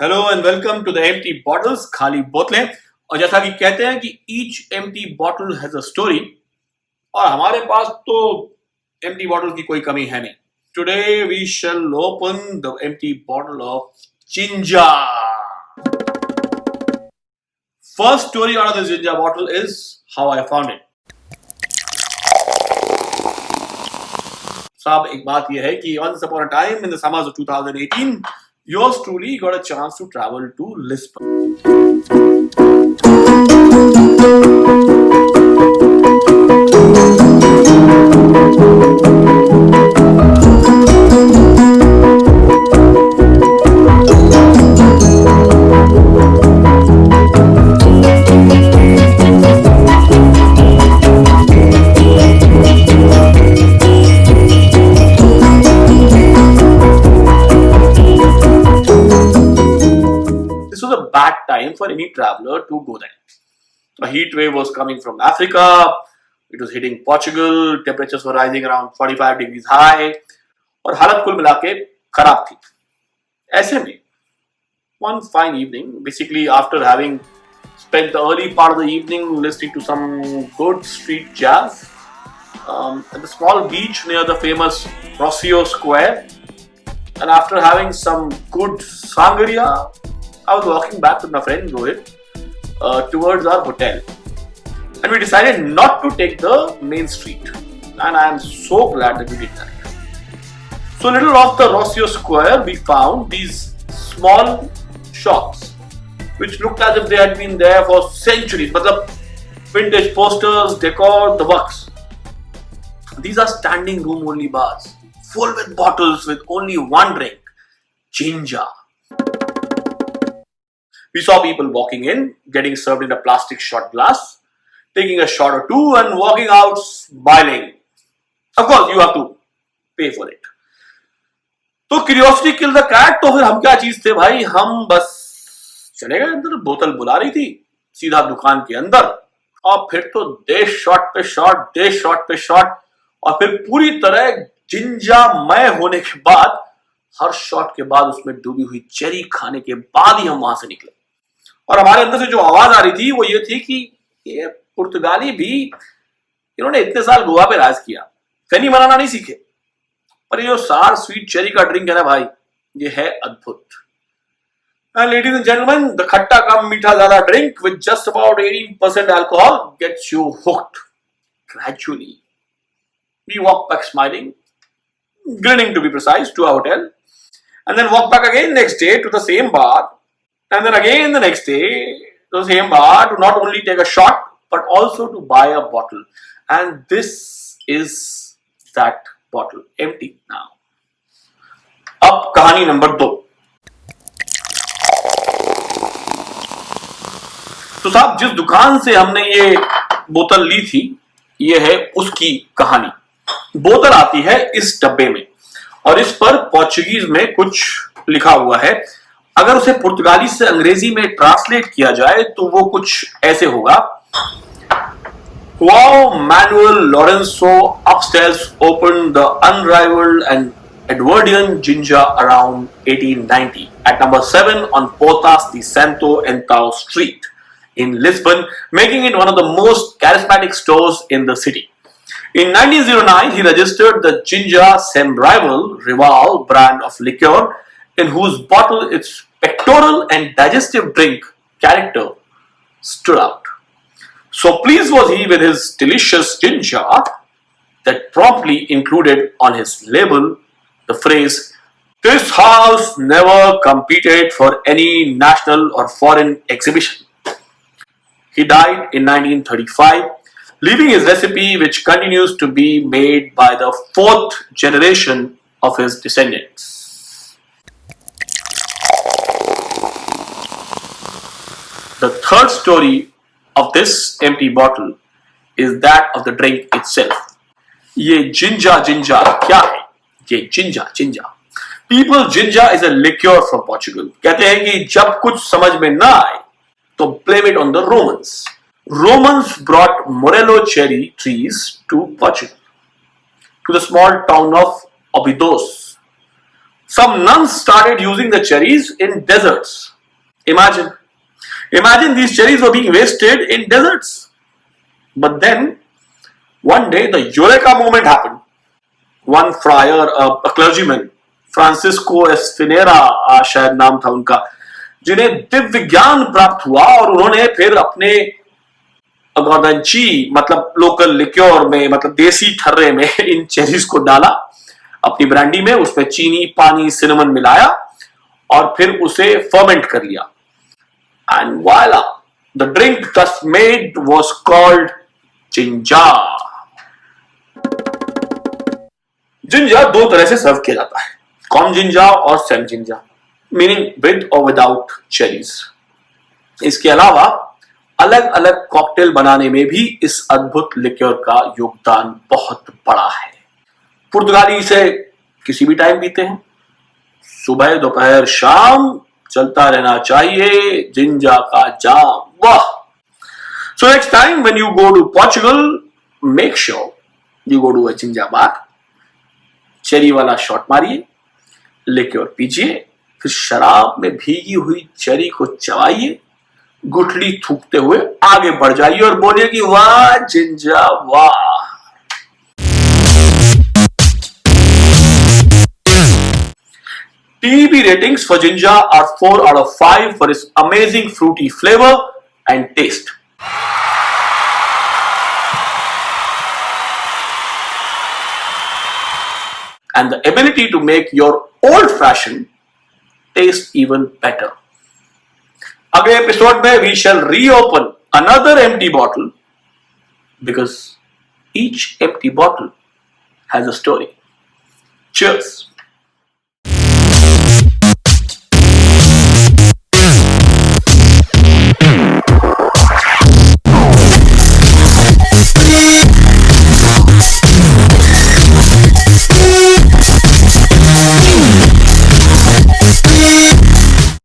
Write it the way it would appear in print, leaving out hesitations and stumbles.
Hello and welcome to the empty bottles, खाली बोतलें। और जैसा कि कहते हैं कि each empty bottle has a story, और हमारे पास तो एम्प्टी बॉटल की कोई कमी है नहीं। Today we shall open the empty bottle of ginja. First story out of this ginja bottle is how I found it. साहब, एक बात यह है कि once upon a time in the summers of 2018, yours truly got a chance to travel to Lisbon. This was a bad time for any traveler to go there. A heat wave was coming from Africa. It was hitting Portugal. Temperatures were rising around 45 degrees high. और हालत कुल मिला के खराब थी। ऐसे में one fine evening, basically after having spent the early part of the evening listening to some good street jazz at the small beach near the famous Rocio Square, and after having some good sangria, I was walking back with my friend Rohit towards our hotel, and we decided not to take the main street, and I am so glad that we did that. So a little off the Rocio Square, we found these small shops which looked as if they had been there for centuries. Matlab, vintage posters, decor, the works. These are standing room only bars, full with bottles with only one drink, ginger. We saw people walking in, getting served in a plastic shot glass, taking a shot or two and walking out smiling. Of course, you have to pay for it. तो curiosity kill the cat. तो फिर हम क्या चीज थे भाई, हम बस चले गए अंदर। बोतल बुला रही थी, सीधा दुकान के अंदर, और फिर तो देश शॉट पे शॉट, देश शॉट पे शॉट, और फिर पूरी तरह जिंजामय होने के बाद, हर शॉट के बाद उसमें डूबी हुई चेरी खाने के बाद ही हम वहां से निकले। और हमारे अंदर से जो आवाज आ रही थी वो ये थी कि ये पुर्तगाली भी, इन्होंने इतने साल गोवा पे राज किया, फेनी बनाना नहीं सीखे, पर ये जो सार स्वीट चेरी का ड्रिंक है ना भाई, ये है अद्भुत। लेडीज एंड जेंटलमैन, द खट्टा कम मीठा ज्यादा drink with just about 18% alcohol gets you hooked gradually. We walk back smiling, grinning to be precise, to our hotel, and then walk back again next day to the same bar, and then again the next day to the same bar to not only take a shot but also to buy a bottle. And this is that bottle, empty now. अब कहानी number 2। तो साहब, जिस दुकान से हमने ये बोतल ली थी, ये है उसकी कहानी। बोतल आती है इस डब्बे में, और इस पर पोर्चुगीज में कुछ लिखा हुआ है। अगर उसे पुर्तगाली से अंग्रेजी में ट्रांसलेट किया जाए तो वो कुछ ऐसे होगा: João Manuel Lourenço upstairs opened the unrivaled and Edwardian ginger around 1890 at number 7 on Portas de Santo Antão Street in Lisbon, making it one of the most charismatic stores in the city. In 1909, he registered the Ginger Rival brand of liqueur, in whose bottle its pectoral and digestive drink character stood out. So pleased was he with his delicious ginger that promptly included on his label the phrase, "This house never competed for any national or foreign exhibition." He died in 1935. Leaving his recipe, which continues to be made by the 4th generation of his descendants. The third story of this empty bottle is that of the drink itself. ये Jinja क्या है? ये Jinja. People, ginger is a liqueur from Portugal. कहते हैं कि जब कुछ समझ में ना आए तो blame it on the Romans. Romans brought Morello cherry trees to Portugal, to the small town of Óbidos. Some nuns started using the cherries in deserts Imagine these cherries were being wasted in deserts. But then, one day, the Eureka moment happened. One friar, a clergyman, Francisco Espinera शायद नाम था उनका, जिन्हें दिव्य ज्ञान प्राप्त हुआ और उन्होंने फिर अपने अगोदंची मतलब लोकल लिक्योर में, मतलब देसी ठर्रे में इन चेरीज को डाला अपनी ब्रांडी में, उसमें चीनी, पानी, सिनेमन मिलाया और फिर उसे फर्मेंट कर लिया. एंड वाला the drink thus made was called Jinja. Jinja दो तरह से सर्व किया जाता है, कॉम जिंजा और सेम जिंजा, मीनिंग विद और विदाउट चेरीज. इसके अलावा अलग अलग कॉकटेल बनाने में भी इस अद्भुत लिक्योर का योगदान बहुत बड़ा है. पुर्तगाली इसे किसी भी टाइम पीते हैं, सुबह, दोपहर, शाम, चलता रहना चाहिए जिंजा का जाम. वाह. So next time when you go to Portugal, make sure you go to a Jinja bar, cherry वाला शॉट मारिए, लिक्योर पीजिए, फिर शराब में भीगी हुई चेरी को चबाइए, गुठली थूकते हुए आगे बढ़ जाइए और बोलिए कि वाह जिंजा वाह. TEB ratings for Jinja are 4 out of 5 for its amazing fruity flavor and taste. And the ability to make your old-fashioned taste even better. अगले एपिसोड में we shall reopen another empty bottle because each empty bottle has a story. Cheers.